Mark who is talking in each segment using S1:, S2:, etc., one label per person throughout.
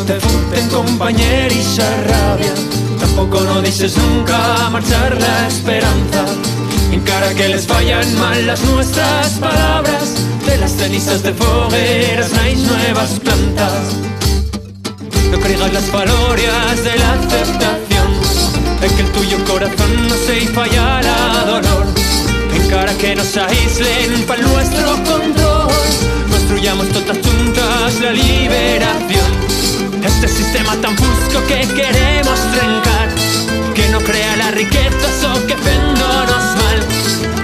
S1: te furten compañer ixa rabia, tampoco no deixes nunca marchar la esperanza. Encara que les fallan mal las nuestras palabras, de las cenizas de fogueras naix nuevas plantas. No craigas las palorias de la aceptación, en que el tuyo corazón no se fallará dolor. Encara que nos aíslen pa'l nuestro control, construyamos todas juntas la liberación. Este sistema tan fusco que queremos trencar, que no crea la riqueza o que fendonos mal.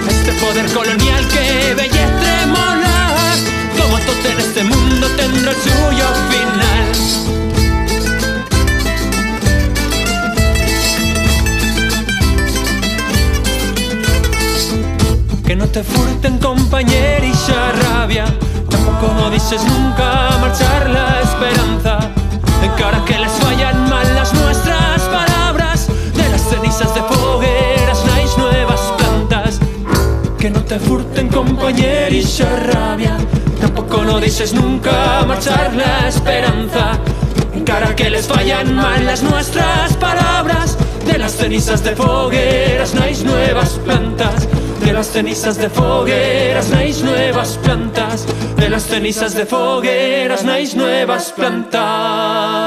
S1: Este poder colonial que veye tremolar, como todo en este mundo tendrá el suyo final. Que no te furten compañer ixa rabia, tampoco no dices nunca marchar la esperanza. Encara que les fallan mal las nuestras palabras, de las cenizas de fogueras naix nuevas plantas. Que no te furten compañer ixa rabia, tampoco no dices nunca marchar la esperanza. Encara que les fallan mal las nuestras palabras, de las cenizas de fogueras naix nuevas plantas. De las cenizas de fogueras naix nuevas plantas, de las cenizas de fogueras naix nuevas plantas.